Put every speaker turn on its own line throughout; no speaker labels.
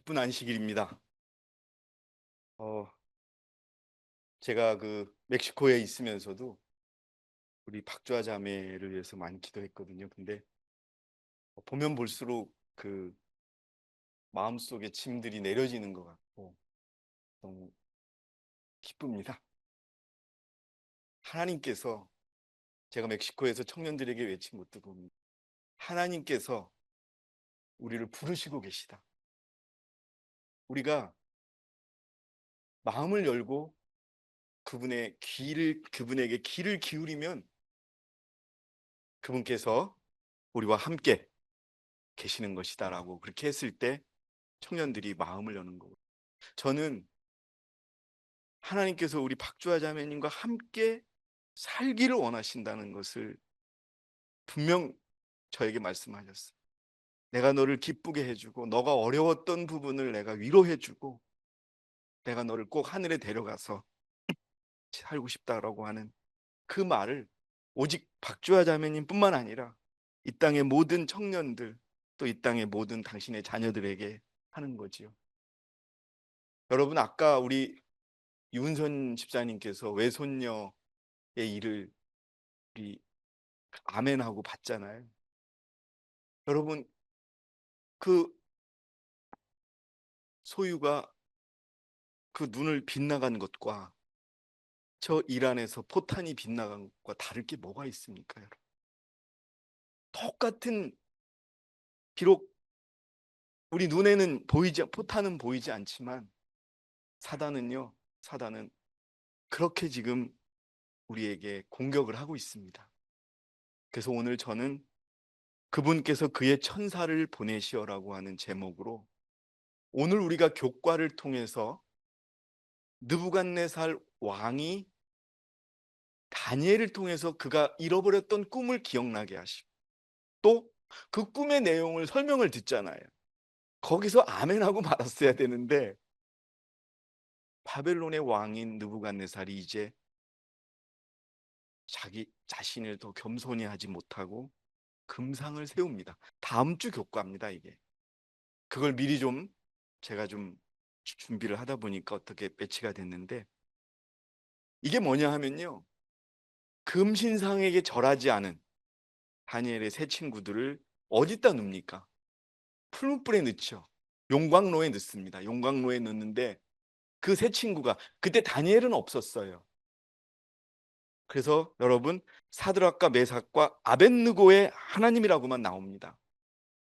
기쁜 안식일입니다. 제가 멕시코에 있으면서도 우리 박주아 자매를 위해서 많이 기도했거든요. 근데 보면 볼수록 마음속에 짐들이 내려지는 것 같고 너무 기쁩니다. 하나님께서, 제가 멕시코에서 청년들에게 외친 것도 봅니다. 하나님께서 우리를 부르시고 계시다. 우리가 마음을 열고 그분에게 귀를 기울이면 그분께서 우리와 함께 계시는 것이다라고 그렇게 했을 때 청년들이 마음을 여는 거고, 저는 하나님께서 우리 박주아 자매님과 함께 살기를 원하신다는 것을 분명 저에게 말씀하셨어요. 내가 너를 기쁘게 해주고 너가 어려웠던 부분을 내가 위로해주고 내가 너를 꼭 하늘에 데려가서 살고 싶다라고 하는 그 말을 오직 박주아 자매님뿐만 아니라 이 땅의 모든 청년들, 또 이 땅의 모든 당신의 자녀들에게 하는 거지요. 여러분, 아까 우리 윤선 집사님께서 외손녀의 일을 우리 아멘하고 봤잖아요. 여러분, 그 소유가 그 눈을 빗나간 것과 저 일 안에서 포탄이 빗나간 것과 다를 게 뭐가 있습니까, 여러분? 똑같은, 비록 우리 눈에는 포탄은 보이지 않지만 사단은 그렇게 지금 우리에게 공격을 하고 있습니다. 그래서 오늘 저는 그분께서 그의 천사를 보내시어라고 하는 제목으로 오늘 우리가 교과를 통해서 느부갓네살 왕이 다니엘을 통해서 그가 잃어버렸던 꿈을 기억나게 하시고 또 그 꿈의 내용을 설명을 듣잖아요. 거기서 아멘하고 말았어야 되는데 바벨론의 왕인 느부갓네살이 이제 자기 자신을 더 겸손히 하지 못하고 금상을 세웁니다. 다음 주 교과입니다, 이게. 그걸 미리 제가 좀 준비를 하다 보니까 어떻게 배치가 됐는데, 이게 뭐냐 하면요, 금신상에게 절하지 않은 다니엘의 세 친구들을 어디다 넣습니까? 풀무불에 넣죠. 용광로에 넣습니다. 용광로에 넣는데 그 세 친구가, 그때 다니엘은 없었어요. 그래서 여러분, 사드락과 메삭과 아벳느고의 하나님이라고만 나옵니다.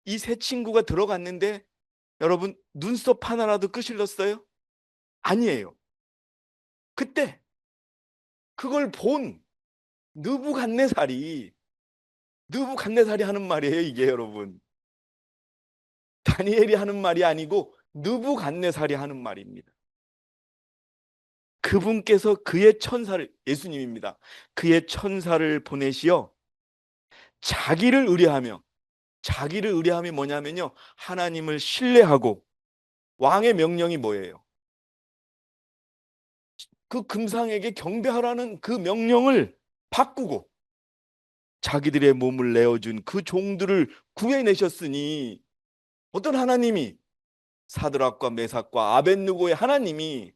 이 세 친구가 들어갔는데 여러분, 눈썹 하나라도 끄실렀어요? 아니에요. 그때 그걸 본 느부갓네살이 하는 말이에요, 이게. 여러분, 다니엘이 하는 말이 아니고 느부갓네살이 하는 말입니다. 그분께서 그의 천사를, 예수님입니다, 그의 천사를 보내시어 자기를 의뢰함이 뭐냐면요, 하나님을 신뢰하고, 왕의 명령이 뭐예요? 그 금상에게 경배하라는 그 명령을 바꾸고 자기들의 몸을 내어준 그 종들을 구해내셨으니, 어떤 하나님이, 사드락과 메삭과 아벳느고의 하나님이,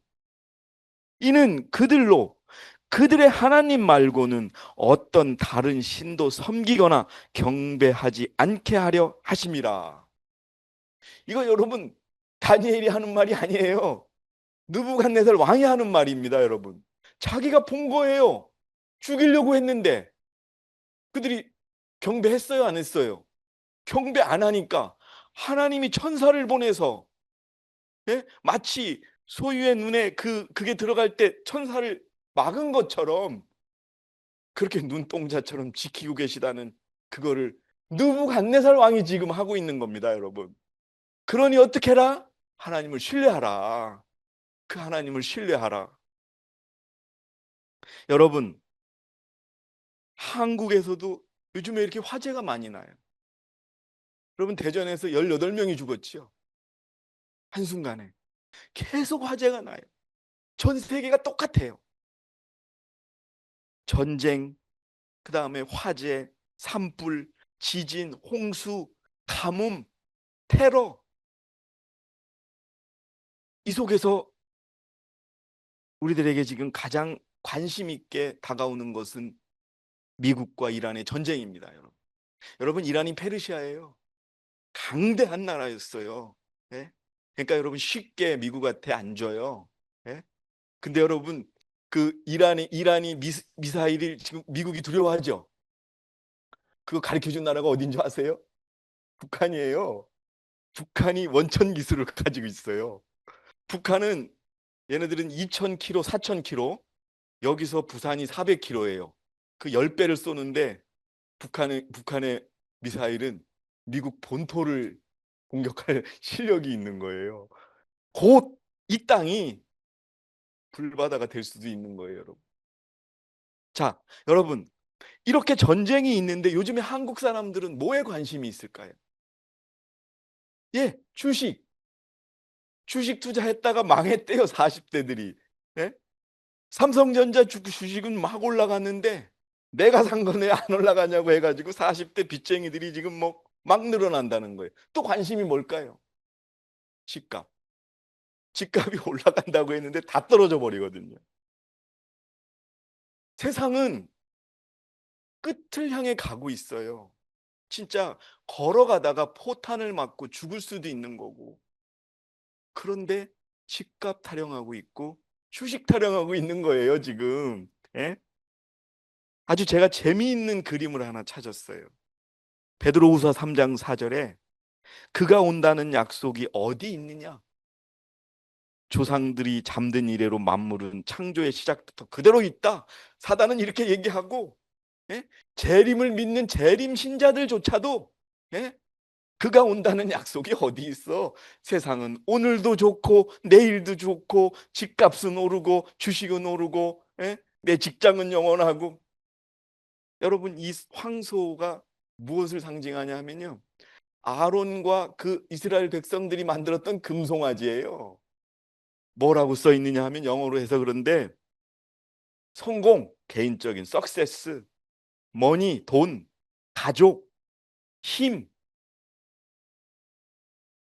이는 그들의 하나님 말고는 어떤 다른 신도 섬기거나 경배하지 않게 하려 하심이라. 이거 여러분, 다니엘이 하는 말이 아니에요. 느부갓네살 왕이 하는 말입니다, 여러분. 자기가 본 거예요. 죽이려고 했는데 그들이 경배했어요, 안 했어요? 경배 안 하니까 하나님이 천사를 보내서, 예? 마치 소유의 눈에 그게 들어갈 때 천사를 막은 것처럼 그렇게 눈동자처럼 지키고 계시다는, 그거를 느부갓네살 왕이 지금 하고 있는 겁니다, 여러분. 그러니 어떻게 해라? 하나님을 신뢰하라. 그 하나님을 신뢰하라. 여러분, 한국에서도 요즘에 이렇게 화재가 많이 나요. 여러분, 대전에서 18명이 죽었지요. 한순간에. 계속 화재가 나요. 전 세계가 똑같아요. 전쟁, 그다음에 화재, 산불, 지진, 홍수, 가뭄, 테러. 이 속에서 우리들에게 지금 가장 관심 있게 다가오는 것은 미국과 이란의 전쟁입니다, 여러분. 여러분, 이란이 페르시아예요. 강대한 나라였어요. 예? 그러니까 여러분 쉽게 미국한테 안 져요. 예? 근데 여러분 그 이란이 미사일을 지금 미국이 두려워하죠. 그거 가르쳐 준 나라가 어딘 줄 아세요? 북한이에요. 북한이 원천 기술을 가지고 있어요. 북한은 얘네들은 2,000km, 4,000km, 여기서 부산이 400km예요. 그 10배를 쏘는데 북한의 미사일은 미국 본토를 공격할 실력이 있는 거예요. 곧 이 땅이 불바다가 될 수도 있는 거예요, 여러분. 자, 여러분, 이렇게 전쟁이 있는데 요즘에 한국 사람들은 뭐에 관심이 있을까요? 예, 주식 투자했다가 망했대요, 40대들이. 예? 삼성전자 주식은 막 올라갔는데 내가 산 건 왜 안 올라가냐고 해가지고 40대 빚쟁이들이 지금 뭐 막 늘어난다는 거예요. 또 관심이 뭘까요? 집값. 집값이 올라간다고 했는데 다 떨어져 버리거든요. 세상은 끝을 향해 가고 있어요. 진짜 걸어가다가 포탄을 맞고 죽을 수도 있는 거고. 그런데 집값 타령하고 있고 주식 타령하고 있는 거예요, 지금. 예? 아주 제가 재미있는 그림을 하나 찾았어요. 베드로후서 3장 4절에 그가 온다는 약속이 어디 있느냐? 조상들이 잠든 이래로 만물은 창조의 시작부터 그대로 있다. 사단은 이렇게 얘기하고, 예? 재림을 믿는 재림 신자들조차도, 예? 그가 온다는 약속이 어디 있어? 세상은 오늘도 좋고 내일도 좋고 집값은 오르고 주식은 오르고, 예? 내 직장은 영원하고. 여러분, 이 황소가 무엇을 상징하냐 하면요, 아론과 그 이스라엘 백성들이 만들었던 금송아지예요. 뭐라고 써 있느냐 하면 영어로 해서 그런데 성공, 개인적인 석세스, 머니, 돈, 가족, 힘,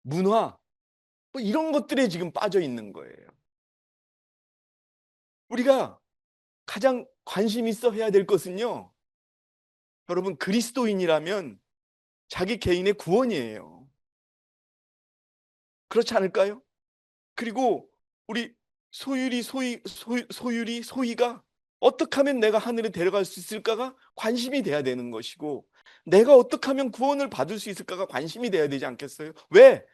문화, 뭐 이런 것들에 지금 빠져 있는 거예요. 우리가 가장 관심 있어 해야 될 것은요, 여러분, 그리스도인이라면 자기 개인의 구원이에요. 그렇지 않을까요? 그리고 우리 소율이 소희가 어떻게 하면 내가 하늘에 데려갈 수 있을까가 관심이 돼야 되는 것이고, 내가 어떻게 하면 구원을 받을 수 있을까가 관심이 돼야 되지 않겠어요? 왜?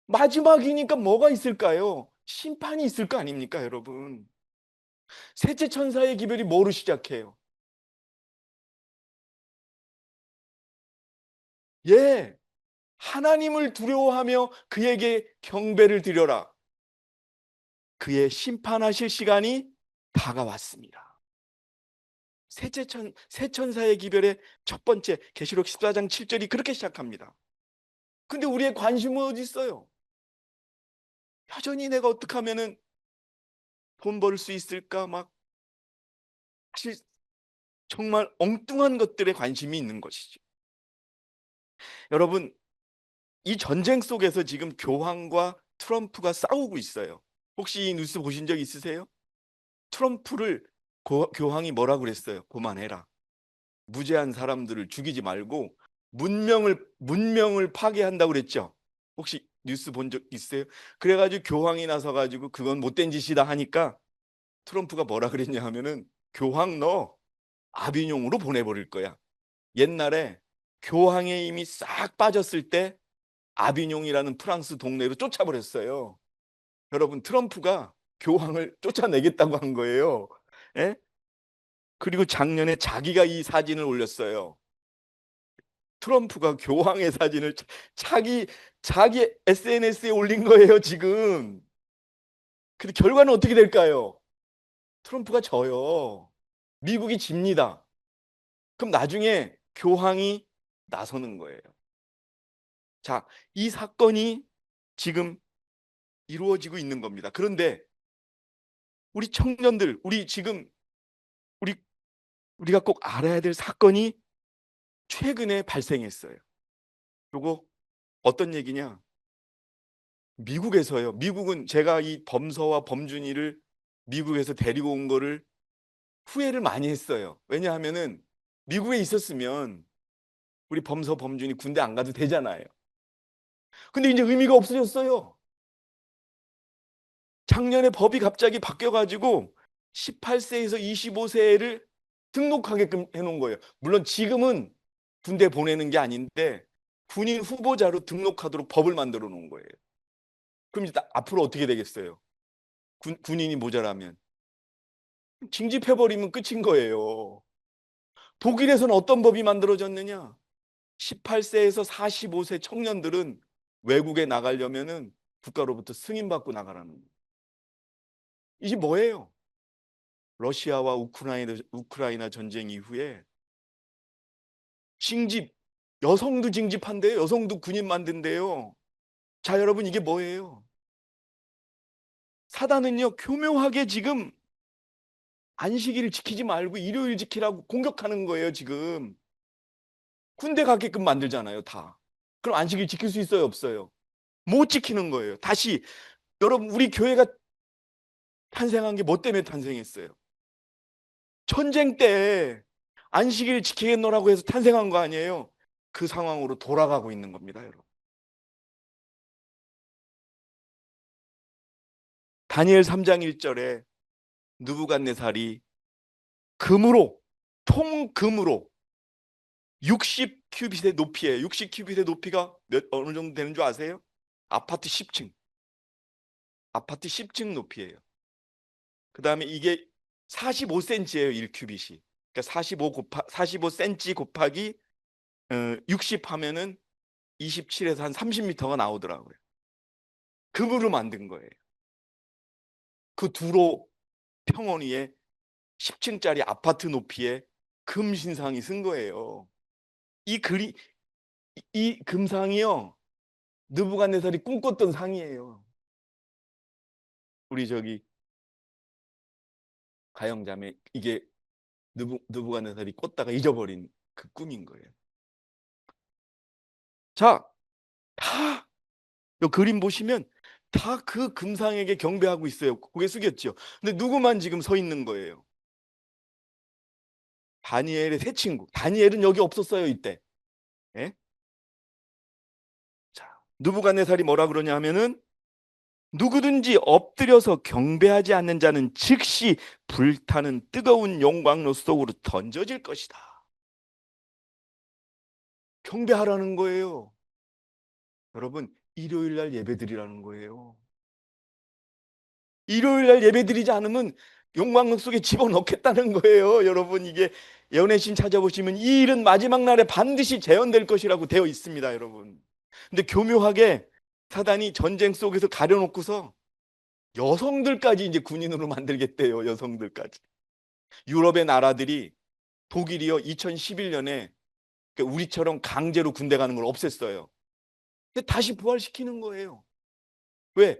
마지막이니까 뭐가 있을까요? 심판이 있을 거 아닙니까, 여러분? 셋째 천사의 기별이 뭐로 시작해요? 예, 하나님을 두려워하며 그에게 경배를 드려라. 그의 심판하실 시간이 다가왔습니다. 새 천사의 기별의 첫 번째 계시록 14장 7절이 그렇게 시작합니다. 근데 우리의 관심은 어디 있어요? 여전히 내가 어떻게 하면은 돈 벌 수 있을까? 막 사실 정말 엉뚱한 것들에 관심이 있는 것이죠. 여러분, 이 전쟁 속에서 지금 교황과 트럼프가 싸우고 있어요. 혹시 이 뉴스 보신 적 있으세요? 트럼프를 교황이 뭐라고 그랬어요? 그만해라. 무죄한 사람들을 죽이지 말고 문명을 파괴한다고 그랬죠. 혹시 뉴스 본 적 있어요? 그래가지고 교황이 나서가지고 그건 못된 짓이다 하니까 트럼프가 뭐라 그랬냐 하면은 교황 너 아비뇽으로 보내버릴 거야. 옛날에 교황의 힘이 싹 빠졌을 때 아비뇽이라는 프랑스 동네로 쫓아버렸어요. 여러분, 트럼프가 교황을 쫓아내겠다고 한 거예요. 예? 그리고 작년에 자기가 이 사진을 올렸어요. 트럼프가 교황의 사진을 자기 SNS에 올린 거예요, 지금. 근데 결과는 어떻게 될까요? 트럼프가 져요. 미국이 집니다. 그럼 나중에 교황이 나서는 거예요. 자, 이 사건이 지금 이루어지고 있는 겁니다. 그런데 우리 청년들, 우리 우리가 꼭 알아야 될 사건이 최근에 발생했어요. 요거 어떤 얘기냐? 미국에서요. 미국은 제가 이 범서와 범준이를 미국에서 데리고 온 거를 후회를 많이 했어요. 왜냐하면은 미국에 있었으면 우리 범서 범준이 군대 안 가도 되잖아요. 근데 이제 의미가 없어졌어요. 작년에 법이 갑자기 바뀌어 가지고 18세에서 25세를 등록하게끔 해 놓은 거예요. 물론 지금은 군대 보내는 게 아닌데 군인 후보자로 등록하도록 법을 만들어 놓은 거예요. 그럼 이제 앞으로 어떻게 되겠어요? 군인이 모자라면 징집해 버리면 끝인 거예요. 독일에서는 어떤 법이 만들어졌느냐? 18세에서 45세 청년들은 외국에 나가려면은 국가로부터 승인받고 나가라는 거예요. 이게 뭐예요? 러시아와 우크라이나 전쟁 이후에 징집, 여성도 징집한대요. 여성도 군인 만든대요. 자, 여러분 이게 뭐예요? 사단은요, 교묘하게 지금 안식일을 지키지 말고 일요일 지키라고 공격하는 거예요, 지금. 군대 가게끔 만들잖아요, 다. 그럼 안식일 지킬 수 있어요, 없어요? 못 지키는 거예요. 다시 여러분 우리 교회가 탄생한 게 뭐 때문에 탄생했어요? 전쟁 때 안식일 지키겠노라고 해서 탄생한 거 아니에요? 그 상황으로 돌아가고 있는 겁니다, 여러분. 다니엘 3장 1절에 느부갓네살이 금으로 통금으로 60 큐빗의 높이에 60 큐빗의 높이가 어느 정도 되는 줄 아세요? 아파트 10층. 아파트 10층 높이예요. 그다음에 이게 45cm예요, 1큐빗이. 그러니까 45cm 곱하기 60 하면은 27에서 한 30m가 나오더라고요. 금으로 만든 거예요. 그 두로 평원 위에 10층짜리 아파트 높이에 금 신상이 쓴 거예요. 이 그리 이 금상이요. 느부갓네살이 꿈꿨던 상이에요. 우리 저기 가영자매 이게 느부갓네살이 꿨다가 잊어버린 그 꿈인 거예요. 자, 다 요 그림 보시면 다 그 금상에게 경배하고 있어요. 고개 숙였죠. 근데 누구만 지금 서 있는 거예요. 다니엘의 세 친구. 다니엘은 여기 없었어요, 이때. 예? 자, 느부갓네살이 뭐라 그러냐 하면은 누구든지 엎드려서 경배하지 않는 자는 즉시 불타는 뜨거운 용광로 속으로 던져질 것이다. 경배하라는 거예요. 여러분, 일요일 날 예배드리라는 거예요. 일요일 날 예배드리지 않으면 용광로 속에 집어넣겠다는 거예요. 여러분, 이게 연애신 찾아보시면 이 일은 마지막 날에 반드시 재현될 것이라고 되어 있습니다, 여러분. 근데 교묘하게 사단이 전쟁 속에서 가려놓고서 여성들까지 이제 군인으로 만들겠대요. 여성들까지. 유럽의 나라들이 독일이요 2011년에 우리처럼 강제로 군대 가는 걸 없앴어요. 근데 다시 부활시키는 거예요. 왜?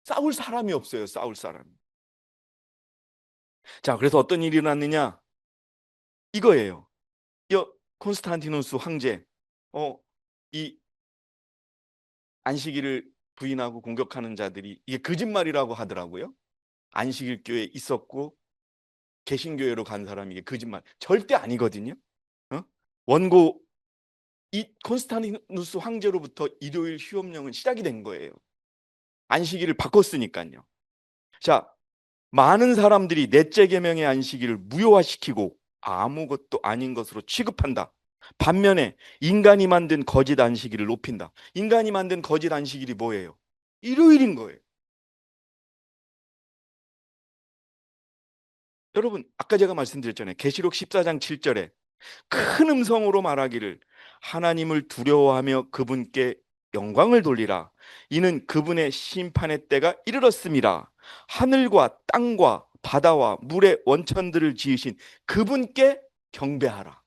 싸울 사람이 없어요. 싸울 사람이. 자, 그래서 어떤 일이 일어났느냐? 이거예요. 이 콘스탄티누스 황제 이 안식일을 부인하고 공격하는 자들이 이게 거짓말이라고 하더라고요. 안식일 교회에 있었고 개신교회로 간 사람이 이게 거짓말. 절대 아니거든요. 어? 원고 이 콘스탄티누스 황제로부터 일요일 휴업령은 시작이 된 거예요. 안식일을 바꿨으니까요. 자, 많은 사람들이 넷째 계명의 안식일을 무효화시키고 아무것도 아닌 것으로 취급한다. 반면에 인간이 만든 거짓 안식일을 높인다. 인간이 만든 거짓 안식일이 뭐예요? 일요일인 거예요. 여러분, 아까 제가 말씀드렸잖아요. 계시록 14장 7절에 큰 음성으로 말하기를 하나님을 두려워하며 그분께 영광을 돌리라. 이는 그분의 심판의 때가 이르렀습니다. 하늘과 땅과 바다와 물의 원천들을 지으신 그분께 경배하라.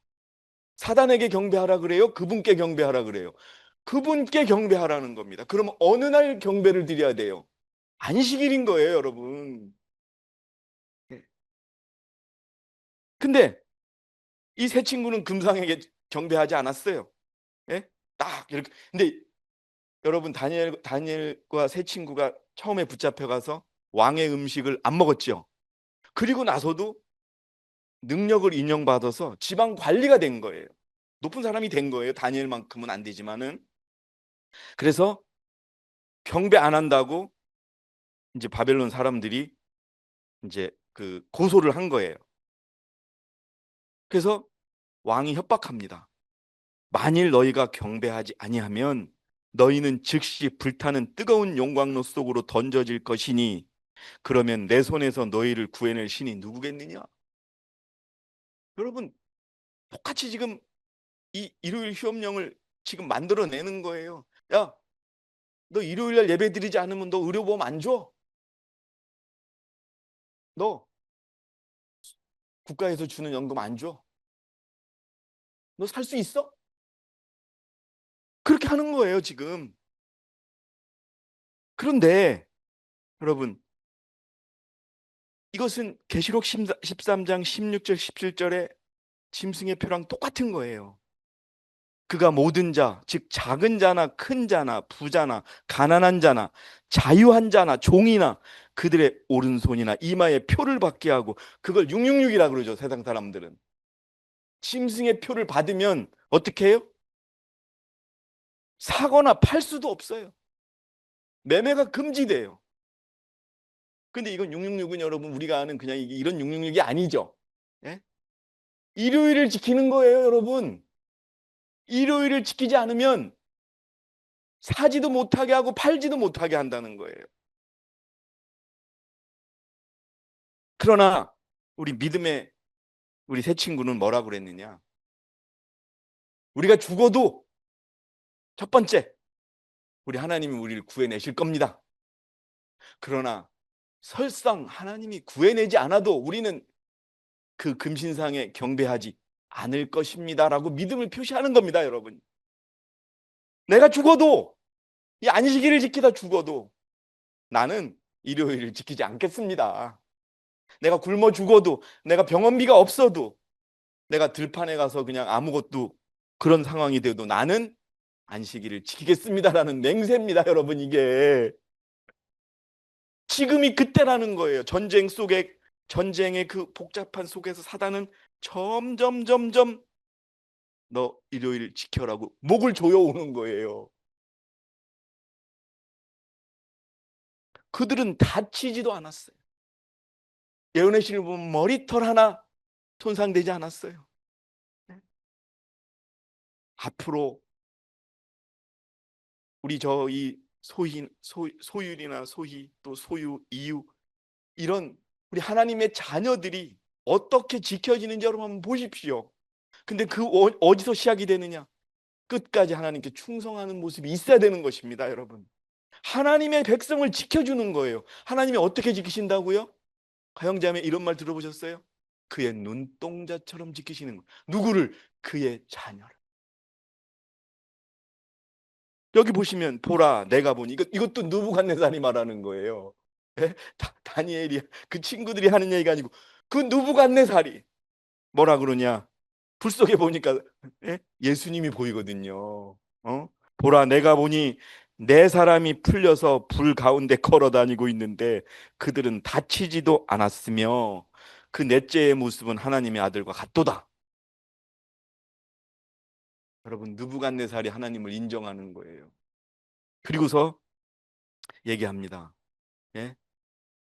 사단에게 경배하라 그래요? 그분께 경배하라 그래요? 그분께 경배하라는 겁니다. 그러면 어느 날 경배를 드려야 돼요? 안식일인 거예요, 여러분. 예. 근데 이 세 친구는 금상에게 경배하지 않았어요. 예? 딱 이렇게. 근데 여러분, 다니엘과 세 친구가 처음에 붙잡혀가서 왕의 음식을 안 먹었죠. 그리고 나서도 능력을 인정받아서 지방 관리가 된 거예요. 높은 사람이 된 거예요. 다니엘만큼은 안 되지만은. 그래서 경배 안 한다고 이제 바벨론 사람들이 이제 그 고소를 한 거예요. 그래서 왕이 협박합니다. 만일 너희가 경배하지 아니하면 너희는 즉시 불타는 뜨거운 용광로 속으로 던져질 것이니 그러면 내 손에서 너희를 구해낼 신이 누구겠느냐? 여러분, 똑같이 지금 이 일요일 휴업령을 지금 만들어내는 거예요. 야, 너 일요일 날 예배 드리지 않으면 너 의료보험 안 줘? 너 국가에서 주는 연금 안 줘? 너 살 수 있어? 그렇게 하는 거예요, 지금. 그런데 여러분, 이것은 계시록 13장 16절 17절의 짐승의 표랑 똑같은 거예요. 그가 모든 자, 즉 작은 자나 큰 자나 부자나 가난한 자나 자유한 자나 종이나 그들의 오른손이나 이마에 표를 받게 하고, 그걸 666이라 그러죠, 세상 사람들은. 짐승의 표를 받으면 어떻게 해요? 사거나 팔 수도 없어요. 매매가 금지돼요. 근데 이건 666은 여러분, 우리가 아는 그냥 이런 666이 아니죠. 예? 일요일을 지키는 거예요, 여러분. 일요일을 지키지 않으면 사지도 못하게 하고 팔지도 못하게 한다는 거예요. 그러나 우리 믿음의 우리 새 친구는 뭐라고 그랬느냐? 우리가 죽어도 첫 번째, 우리 하나님이 우리를 구해내실 겁니다. 그러나 설상 하나님이 구해내지 않아도 우리는 그 금신상에 경배하지 않을 것입니다라고 믿음을 표시하는 겁니다, 여러분. 내가 죽어도, 이 안식일을 지키다 죽어도 나는 일요일을 지키지 않겠습니다. 내가 굶어 죽어도, 내가 병원비가 없어도, 내가 들판에 가서 그냥 아무것도 그런 상황이 돼도 나는 안식일을 지키겠습니다라는 맹세입니다, 여러분. 이게 지금이 그때라는 거예요. 전쟁의 그 복잡한 속에서 사단은 점점 너 일요일 지켜라고 목을 조여오는 거예요. 그들은 다치지도 않았어요. 예언의 신을 보면 머리털 하나 손상되지 않았어요. 앞으로 우리 저희 소율이나 소희 또 소유 이유, 이런 우리 하나님의 자녀들이 어떻게 지켜지는지 여러분 한번 보십시오. 근데 그 어디서 시작이 되느냐? 끝까지 하나님께 충성하는 모습이 있어야 되는 것입니다, 여러분. 하나님의 백성을 지켜주는 거예요. 하나님이 어떻게 지키신다고요? 가영자매 이런 말 들어보셨어요? 그의 눈동자처럼 지키시는 거예요. 누구를? 그의 자녀를. 여기 보시면 보라 내가 보니, 이것도 느부갓네살이 말하는 거예요. 예? 다니엘이, 그 친구들이 하는 얘기가 아니고 그 느부갓네살이 뭐라 그러냐? 불 속에 보니까 예? 예수님이 보이거든요. 보라 내가 보니 네 사람이 풀려서 불 가운데 걸어 다니고 있는데 그들은 다치지도 않았으며 그 넷째의 모습은 하나님의 아들과 같도다. 여러분, 느부갓네살이 하나님을 인정하는 거예요. 그리고서 얘기합니다. 예?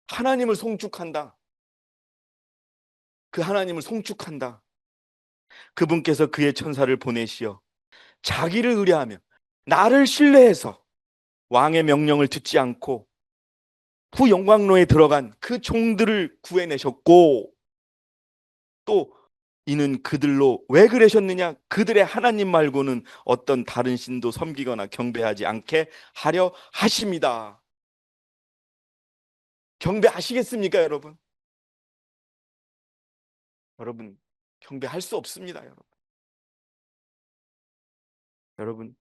하나님을 송축한다. 그 하나님을 송축한다. 그분께서 그의 천사를 보내시어 자기를 의뢰하며 나를 신뢰해서 왕의 명령을 듣지 않고 후영광로에 들어간 그 종들을 구해내셨고, 또 이는 그들로 왜 그러셨느냐? 그들의 하나님 말고는 어떤 다른 신도 섬기거나 경배하지 않게 하려 하십니다. 경배하시겠습니까, 여러분? 여러분, 경배할 수 없습니다, 여러분. 여러분,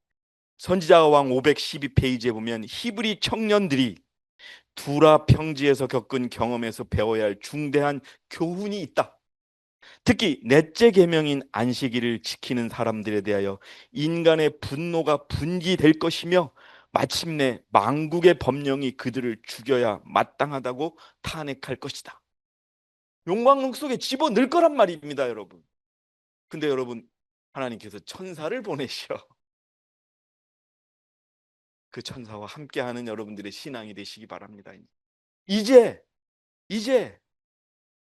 선지자와 왕 512페이지에 보면 히브리 청년들이 두라 평지에서 겪은 경험에서 배워야 할 중대한 교훈이 있다. 특히 넷째 계명인 안식일을 지키는 사람들에 대하여 인간의 분노가 분기될 것이며 마침내 만국의 법령이 그들을 죽여야 마땅하다고 탄핵할 것이다. 용광로 속에 집어넣을 거란 말입니다, 여러분. 근데 여러분, 하나님께서 천사를 보내셔. 그 천사와 함께하는 여러분들의 신앙이 되시기 바랍니다. 이제 이제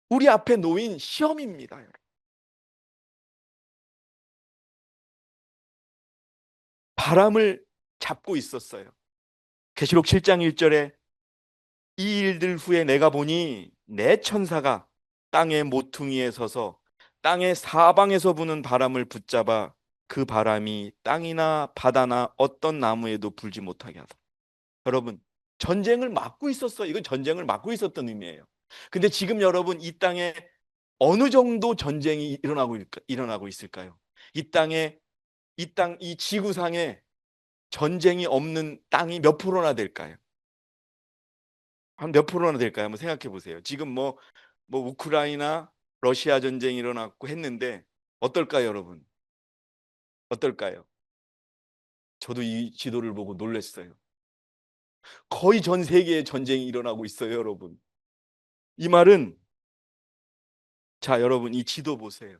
우리 앞에 놓인 시험입니다, 여러분. 바람을 잡고 있었어요. 계시록 7장 1절에 이 일들 후에 내가 보니 내 천사가 땅의 모퉁이에 서서 땅의 사방에서 부는 바람을 붙잡아 그 바람이 땅이나 바다나 어떤 나무에도 불지 못하게 하다. 여러분, 전쟁을 막고 있었어요. 이건 전쟁을 막고 있었던 의미예요. 근데 지금 여러분, 이 땅에 어느 정도 전쟁이 일어나고 있을까요? 이 땅에 이 지구상에 전쟁이 없는 땅이 몇 프로나 될까요? 한 몇 프로나 될까요? 한번 생각해 보세요. 지금 뭐 우크라이나 러시아 전쟁이 일어났고 했는데 어떨까요, 여러분? 어떨까요? 저도 이 지도를 보고 놀랐어요. 거의 전 세계에 전쟁이 일어나고 있어요, 여러분. 이 말은, 자, 여러분, 이 지도 보세요.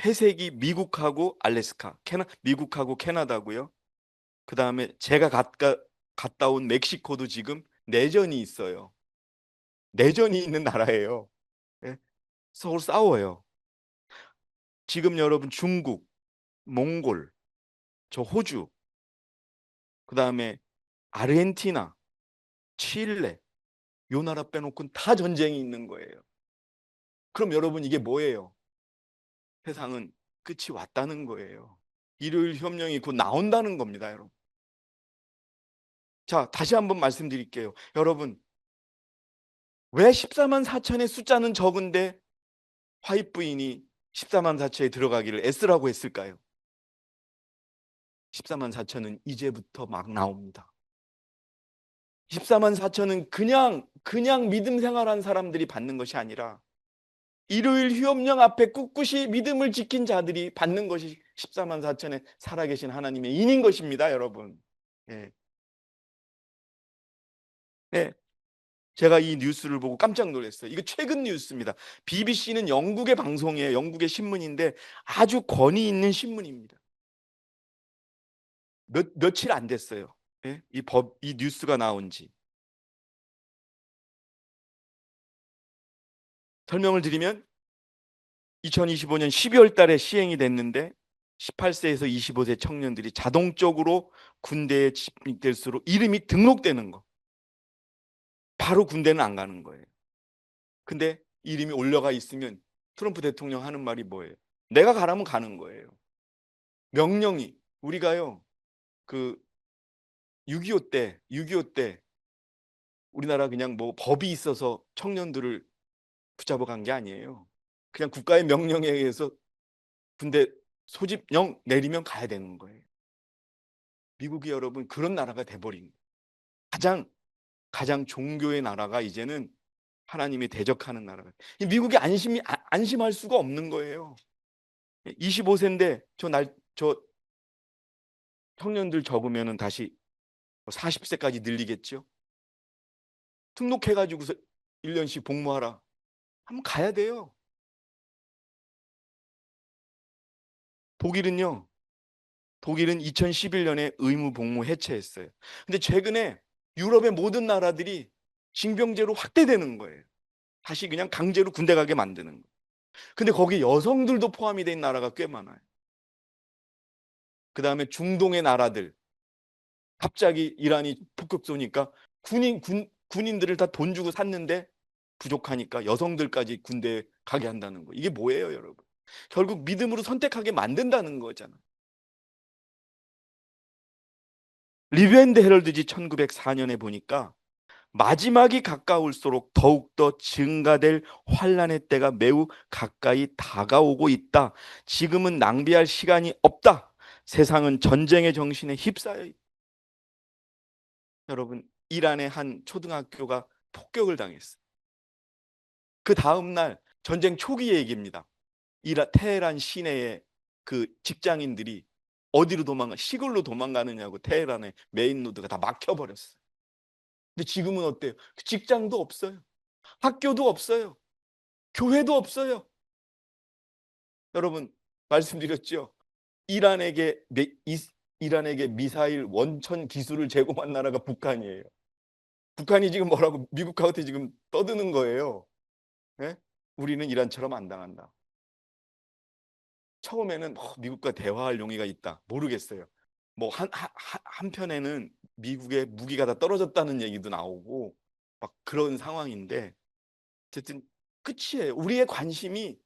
회색이 미국하고 알래스카, 미국하고 캐나다고요. 그 다음에 제가 갔다 온 멕시코도 지금 내전이 있어요. 내전이 있는 나라예요. 예? 서로 싸워요. 지금 여러분 중국, 몽골, 저 호주, 그 다음에 아르헨티나, 칠레, 요 나라 빼놓고는 다 전쟁이 있는 거예요. 그럼 여러분 이게 뭐예요? 세상은 끝이 왔다는 거예요. 일요일 협령이 곧 나온다는 겁니다, 여러분. 자, 다시 한번 말씀드릴게요. 여러분, 왜 14만 4천의 숫자는 적은데 화이트 부인이 14만 4천에 들어가기를 애쓰라고 했을까요? 14만 4천은 이제부터 막 나옵니다. 14만 4천은 그냥 믿음 생활한 사람들이 받는 것이 아니라 일요일 휴업령 앞에 꿋꿋이 믿음을 지킨 자들이 받는 것이 14만 4천의 살아계신 하나님의 인인 것입니다, 여러분. 예. 네. 제가 이 뉴스를 보고 깜짝 놀랐어요. 이거 최근 뉴스입니다. BBC는 영국의 방송이에요. 영국의 신문인데 아주 권위 있는 신문입니다. 며칠 안 됐어요. 예? 이 뉴스가 나온 지. 설명을 드리면 2025년 12월 달에 시행이 됐는데 18세에서 25세 청년들이 자동적으로 군대에 집행될수록 이름이 등록되는 거. 바로 군대는 안 가는 거예요. 근데 이름이 올려가 있으면 트럼프 대통령 하는 말이 뭐예요? 내가 가라면 가는 거예요. 명령이 우리가요. 그 6.25때 우리나라 그냥 뭐 법이 있어서 청년들을 붙잡아 간 게 아니에요. 그냥 국가의 명령에 의해서 군대 소집령 내리면 가야 되는 거예요. 미국이 여러분 그런 나라가 돼버린 거예요. 가장 종교의 나라가 이제는 하나님이 대적하는 나라가. 미국이 안심할 수가 없는 거예요. 25세인데 저 청년들 적으면은 다시 40세까지 늘리겠죠. 등록해가지고서 1년씩 복무하라. 한번 가야 돼요. 독일은요. 독일은 2011년에 의무 복무 해체했어요. 근데 최근에 유럽의 모든 나라들이 징병제로 확대되는 거예요. 다시 그냥 강제로 군대 가게 만드는 거예요. 근데 거기 여성들도 포함이 된 나라가 꽤 많아요. 그 다음에 중동의 나라들, 갑자기 이란이 폭격 쏘니까 군인들을 다 돈 주고 샀는데 부족하니까 여성들까지 군대에 가게 한다는 거. 이게 뭐예요, 여러분? 결국 믿음으로 선택하게 만든다는 거잖아. 리뷰 앤드 헤럴드지 1904년에 보니까 마지막이 가까울수록 더욱더 증가될 환란의 때가 매우 가까이 다가오고 있다. 지금은 낭비할 시간이 없다. 세상은 전쟁의 정신에 휩싸여 있다. 여러분, 이란의 한 초등학교가 폭격을 당했어요. 그 다음 날 전쟁 초기의 얘기입니다. 테헤란 시내에 그 직장인들이 어디로 시골로 도망가느냐고 테헤란의 메인 로드가 다 막혀버렸어요. 근데 지금은 어때요? 직장도 없어요. 학교도 없어요. 교회도 없어요. 여러분, 말씀드렸죠? 이란에게 이란에게 미사일 원천 기술을 제공한 나라가 북한이에요. 북한이 지금 뭐라고 미국하고 지금 떠드는 거예요. 예? 우리는 이란처럼 안 당한다. 처음에는 미국과 대화할 용의가 있다. 모르겠어요. 뭐 한편에는 미국의 무기가 다 떨어졌다는 얘기도 나오고 막 그런 상황인데 어쨌든 끝이에요. 우리의 관심이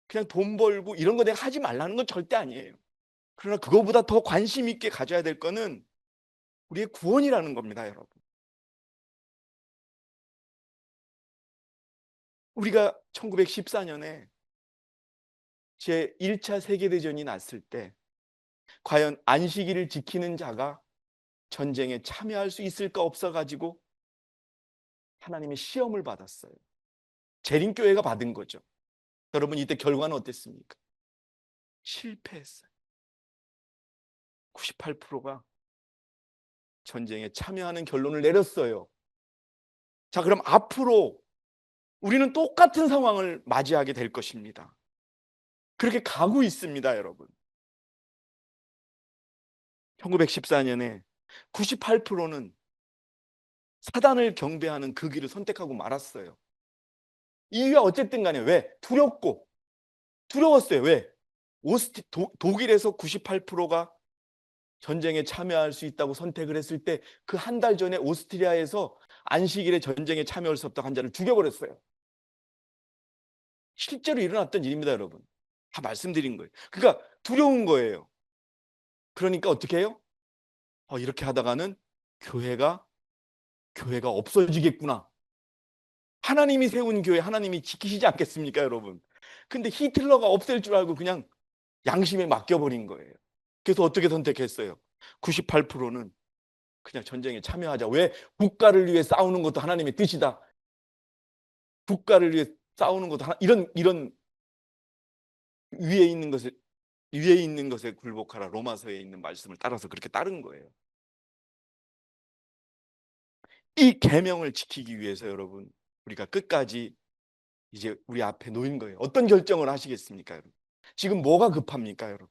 그냥 돈 벌고 이런 거 내가 하지 말라는 건 절대 아니에요. 그러나 그거보다 더 관심 있게 가져야 될 거는 우리의 구원이라는 겁니다, 여러분. 우리가 1914년에 제1차 세계대전이 났을 때 과연 안식일을 지키는 자가 전쟁에 참여할 수 있을까 없어가지고 하나님의 시험을 받았어요. 재림교회가 받은 거죠. 여러분, 이때 결과는 어땠습니까? 실패했어요. 98%가 전쟁에 참여하는 결론을 내렸어요. 자, 그럼 앞으로 우리는 똑같은 상황을 맞이하게 될 것입니다. 그렇게 가고 있습니다, 여러분. 1914년에 98%는 사단을 경배하는 그 길을 선택하고 말았어요. 이유가 어쨌든 간에 왜? 두려웠어요. 왜? 독일에서 98%가 전쟁에 참여할 수 있다고 선택을 했을 때 그 한 달 전에 오스트리아에서 안식일에 전쟁에 참여할 수 없다고 한 자를 죽여버렸어요. 실제로 일어났던 일입니다, 여러분. 다 말씀드린 거예요. 그러니까 두려운 거예요. 그러니까 어떻게 해요? 이렇게 하다가는 교회가 없어지겠구나. 하나님이 세운 교회 하나님이 지키시지 않겠습니까, 여러분? 근데 히틀러가 없앨 줄 알고 그냥 양심에 맡겨버린 거예요. 그래서 어떻게 선택했어요? 98%는 그냥 전쟁에 참여하자. 왜? 국가를 위해 싸우는 것도 하나님의 뜻이다. 국가를 위해 싸우는 것도 이런 위에 있는 것을 위에 있는 것에 굴복하라. 로마서에 있는 말씀을 따라서 그렇게 따른 거예요. 이 계명을 지키기 위해서 여러분, 우리가 끝까지 이제 우리 앞에 놓인 거예요. 어떤 결정을 하시겠습니까, 여러분? 지금 뭐가 급합니까, 여러분?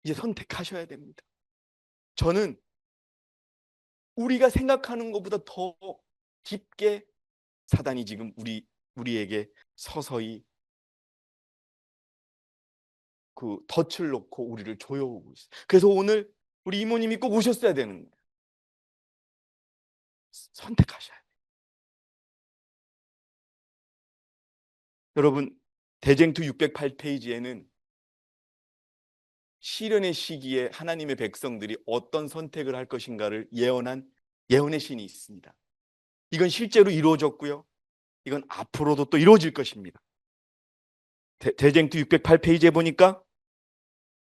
이제 선택하셔야 됩니다. 저는 우리가 생각하는 것보다 더 깊게 사단이 지금 우리에게 서서히 그 덫을 놓고 우리를 조여오고 있어요. 그래서 오늘 우리 이모님이 꼭 오셨어야 되는 거예요. 선택하셔야 돼요. 여러분, 대쟁투 608페이지에는 시련의 시기에 하나님의 백성들이 어떤 선택을 할 것인가를 예언한 예언의 신이 있습니다. 이건 실제로 이루어졌고요. 이건 앞으로도 또 이루어질 것입니다. 대쟁투 608페이지에 보니까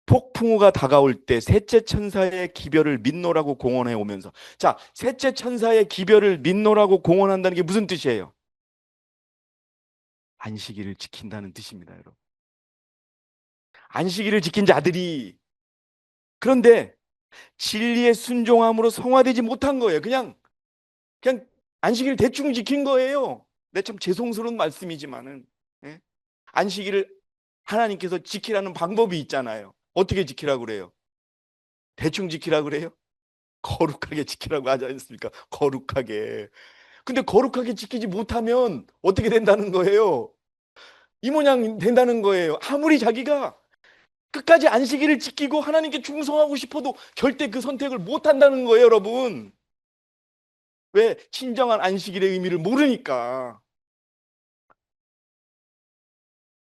폭풍우가 다가올 때 셋째 천사의 기별을 민노라고 공언해 오면서, 자, 셋째 천사의 기별을 민노라고 공언한다는 게 무슨 뜻이에요? 안식일을 지킨다는 뜻입니다, 여러분. 안식일을 지킨 자들이, 그런데 진리의 순종함으로 성화되지 못한 거예요. 그냥 안식일 대충 지킨 거예요. 네, 참 죄송스러운 말씀이지만은, 예? 안식일을 하나님께서 지키라는 방법이 있잖아요. 어떻게 지키라고 그래요? 대충 지키라고 그래요? 거룩하게 지키라고 하지 않습니까? 거룩하게. 근데 거룩하게 지키지 못하면 어떻게 된다는 거예요? 이 모양 된다는 거예요. 아무리 자기가 끝까지 안식일을 지키고 하나님께 충성하고 싶어도 절대 그 선택을 못 한다는 거예요, 여러분. 왜? 진정한 안식일의 의미를 모르니까.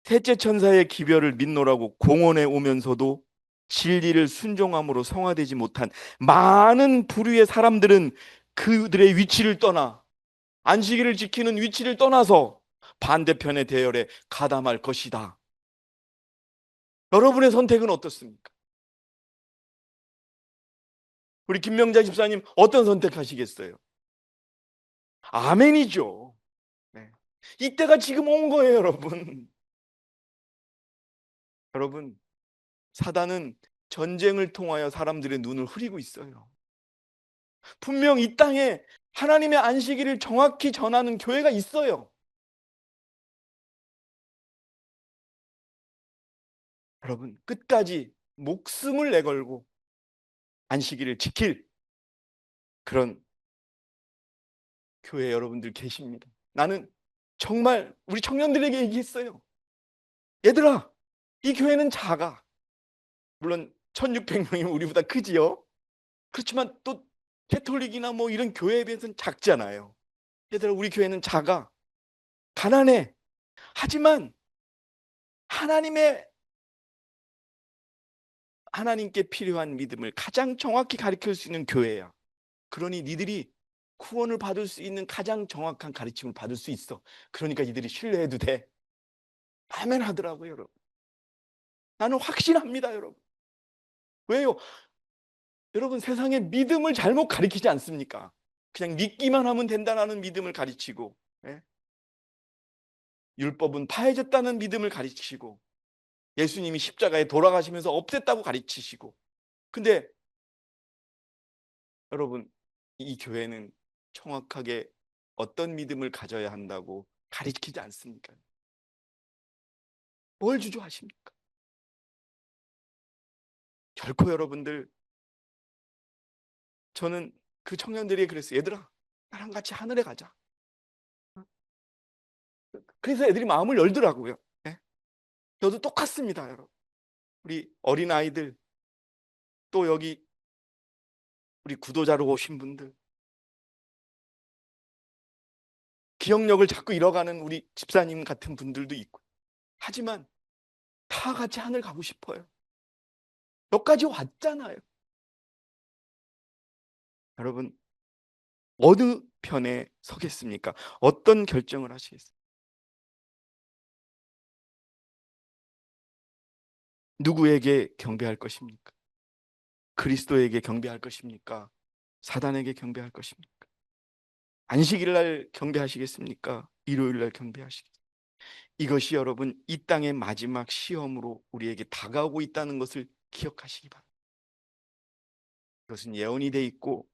셋째 천사의 기별을 믿노라고 공언해 오면서도 진리를 순종함으로 성화되지 못한 많은 부류의 사람들은 그들의 위치를 떠나, 안식일을 지키는 위치를 떠나서 반대편의 대열에 가담할 것이다. 여러분의 선택은 어떻습니까? 우리 김명자 집사님 어떤 선택하시겠어요? 아멘이죠. 네. 이때가 지금 온 거예요, 여러분. 여러분, 사단은 전쟁을 통하여 사람들의 눈을 흐리고 있어요. 분명 이 땅에 하나님의 안식일을 정확히 전하는 교회가 있어요. 여러분, 끝까지 목숨을 내걸고 안식일을 지킬 그런 교회 여러분들 계십니다. 나는 정말 우리 청년들에게 얘기했어요. 얘들아, 이 교회는 작아. 물론 1600명이면 우리보다 크지요. 그렇지만 또 캐톨릭이나 뭐 이런 교회에 비해서는 작잖아요. 얘들아, 우리 교회는 작아. 가난해. 하지만 하나님의 하나님께 필요한 믿음을 가장 정확히 가르칠 수 있는 교회야. 그러니 니들이 구원을 받을 수 있는 가장 정확한 가르침을 받을 수 있어. 그러니까 이들이 신뢰해도 돼. 아멘 하더라고요, 여러분. 나는 확신합니다, 여러분. 왜요? 여러분, 세상에 믿음을 잘못 가르치지 않습니까? 그냥 믿기만 하면 된다는 믿음을 가르치고, 예? 율법은 파해졌다는 믿음을 가르치시고, 예수님이 십자가에 돌아가시면서 없앴다고 가르치시고. 근데 여러분, 이 교회는 정확하게 어떤 믿음을 가져야 한다고 가르치지 않습니까? 뭘 주저하십니까? 결코 여러분들, 저는 그 청년들이 그랬어요. 얘들아, 나랑 같이 하늘에 가자. 그래서 애들이 마음을 열더라고요. 예? 저도 똑같습니다, 여러분. 우리 어린아이들, 또 여기 우리 구도자로 오신 분들, 기억력을 자꾸 잃어가는 우리 집사님 같은 분들도 있고. 하지만 다 같이 하늘 가고 싶어요. 여기까지 왔잖아요. 여러분, 어느 편에 서겠습니까? 어떤 결정을 하시겠습니까? 누구에게 경배할 것입니까? 그리스도에게 경배할 것입니까? 사단에게 경배할 것입니까? 안식일 날 경배하시겠습니까? 일요일 날 경배하시겠습니까? 이것이 여러분, 이 땅의 마지막 시험으로 우리에게 다가오고 있다는 것을 기억하시기 바랍니다. 이것은 예언이 돼 있고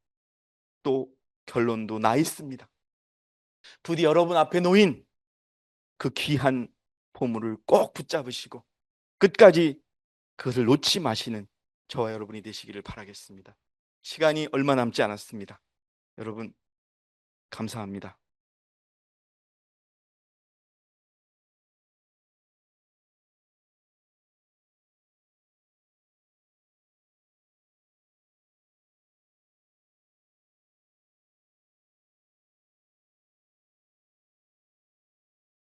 또 결론도 나 있습니다. 부디 여러분 앞에 놓인 그 귀한 보물을 꼭 붙잡으시고 끝까지 그것을 놓지 마시는 저와 여러분이 되시기를 바라겠습니다. 시간이 얼마 남지 않았습니다. 여러분, 감사합니다.